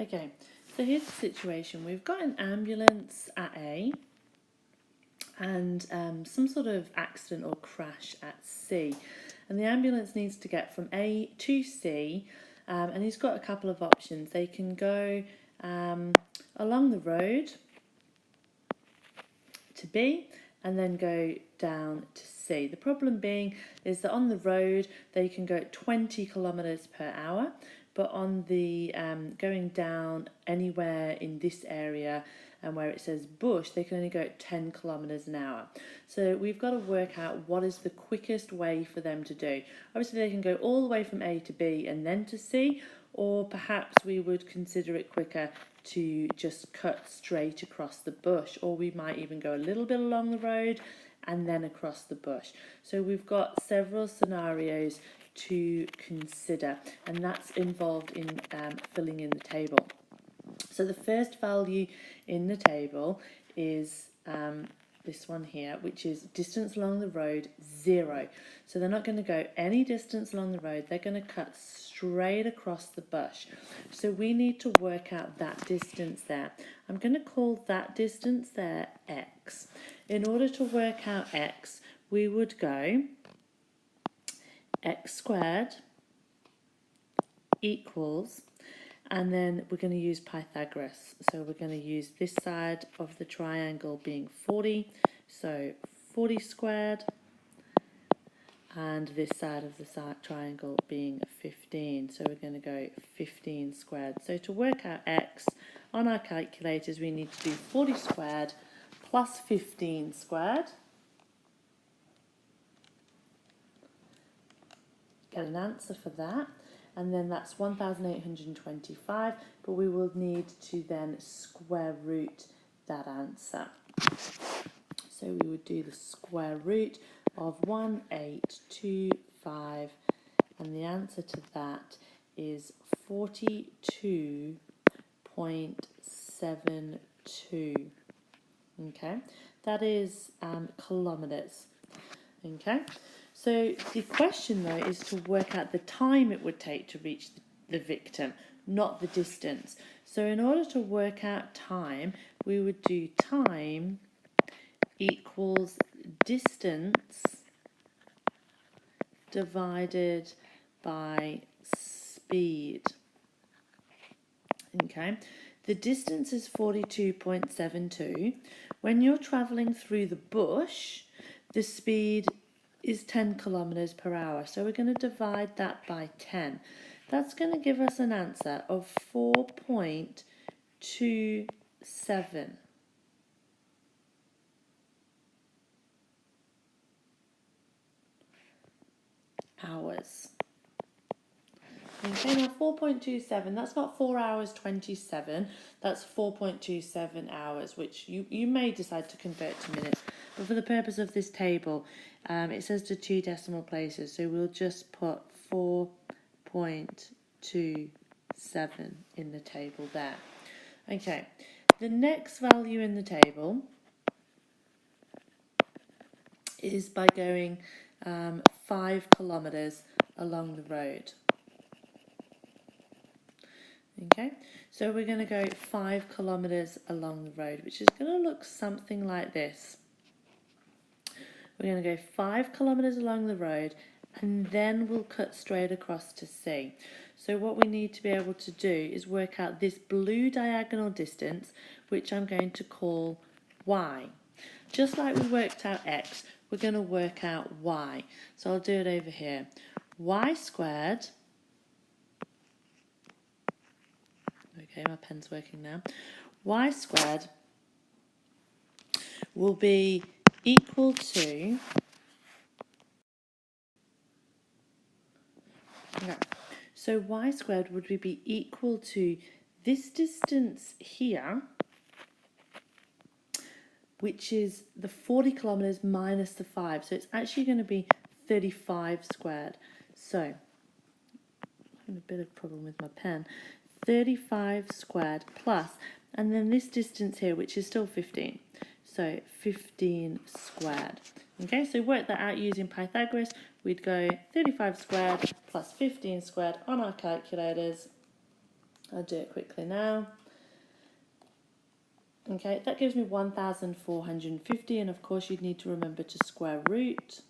Okay, so here's the situation. We've got an ambulance at A and some sort of accident or crash at C. And the ambulance needs to get from A to C, and he's got a couple of options. They can go along the road to B and then go down to C. The problem being is that on the road they can go at 20 kilometers per hour, but on the going down anywhere in this area and where it says bush, they can only go at 10 kilometers an hour. So we've got to work out what is the quickest way for them to do. Obviously they can go all the way from A to B and then to C, or perhaps we would consider it quicker to just cut straight across the bush, or we might even go a little bit along the road and then across the bush. So we've got several scenarios to consider, and that's involved in filling in the table. So the first value in the table is this one here, which is distance along the road, 0. So they're not going to go any distance along the road, they're going to cut straight across the bush. So we need to work out that distance there. I'm going to call that distance there x. In order to work out x, we would go x squared equals, and then we're going to use Pythagoras. So we're going to use this side of the triangle being 40, so 40 squared, and this side of the triangle being 15. So we're going to go 15 squared. So to work out x on our calculators, we need to do 40 squared plus 15 squared. Get an answer for that. And then that's 1,825, but we will need to then square root that answer. So we would do the square root of 1825, and the answer to that is 42.72. Okay, that is kilometers. Okay. So the question though is to work out the time it would take to reach the victim, not the distance. So in order to work out time, we would do time equals distance divided by speed. Okay, the distance is 42.72. When you're travelling through the bush, the speed is 10 kilometers per hour. So we're going to divide that by 10. That's going to give us an answer of 4.27 hours. Okay, now 4.27, that's not 4 hours 27, that's 4.27 hours, which you may decide to convert to minutes. But for the purpose of this table, it says to 2 decimal places, so we'll just put 4.27 in the table there. Okay, the next value in the table is by going 5 kilometers along the road. Okay, so we're going to go 5 kilometers along the road, which is going to look something like this. We're going to go 5 kilometers along the road, and then we'll cut straight across to C. So what we need to be able to do is work out this blue diagonal distance, which I'm going to call y. Just like we worked out x, we're going to work out y. So I'll do it over here. Y squared, okay, my pen's working now, y squared will be equal to, okay, so y squared would be equal to this distance here, which is the 40 kilometers minus the 5. So it's actually going to be 35 squared. So I'm having a bit of a problem with my pen. 35 squared plus, and then this distance here, which is still 15. So 15 squared. Okay, so work that out using Pythagoras. We'd go 35 squared plus 15 squared on our calculators, I'll do it quickly now. Okay, that gives me 1,450, and of course you'd need to remember to square root.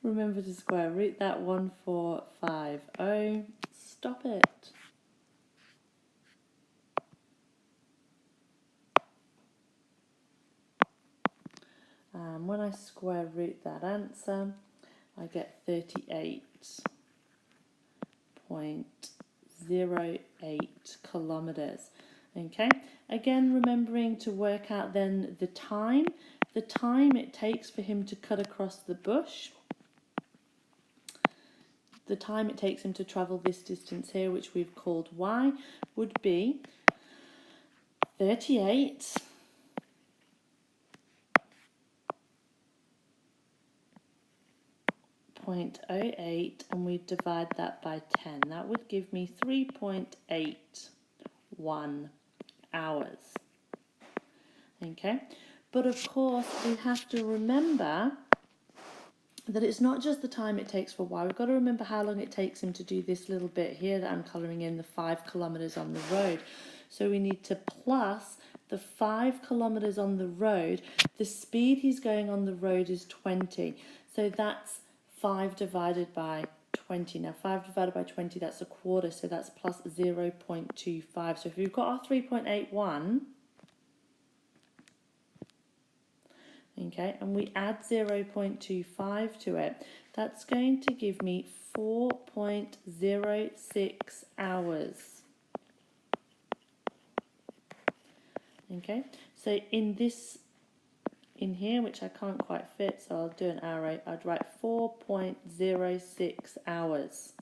Remember to square root that 1450. Stop it. When I square root that answer, I get 38.08 kilometers. Okay, again remembering to work out then the time it takes for him to cut across the bush. The time it takes him to travel this distance here, which we've called y, would be 38.08, and we divide that by 10. That would give me 3.81 hours. Okay, but of course we have to remember that it's not just the time it takes for y. We've got to remember how long it takes him to do this little bit here that I'm colouring in, the 5 kilometres on the road. So we need to plus the 5 kilometres on the road. The speed he's going on the road is 20. So that's 5 divided by 20. Now 5 divided by 20, that's a quarter. So that's plus 0.25. So if we've got our 3.81... okay, and we add 0.25 to it, that's going to give me 4.06 hours. Okay, so in here, which I can't quite fit, so I'll do an arrow, I'd write 4.06 hours.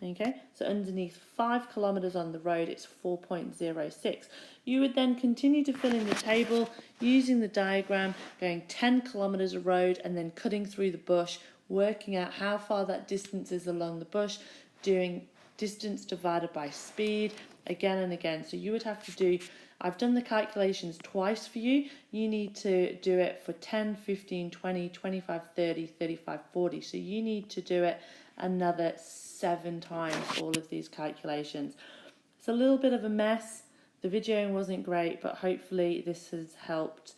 Okay, so underneath 5 kilometres on the road, it's 4.06. You would then continue to fill in the table using the diagram, going 10 kilometres a road and then cutting through the bush, working out how far that distance is along the bush, doing distance divided by speed again and again. So you would have to do, I've done the calculations twice for you. You need to do it for 10, 15, 20, 25, 30, 35, 40. So you need to do it another 7 times, all of these calculations. It's a little bit of a mess. The videoing wasn't great, but hopefully this has helped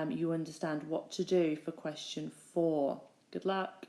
you understand what to do for question 4. Good luck.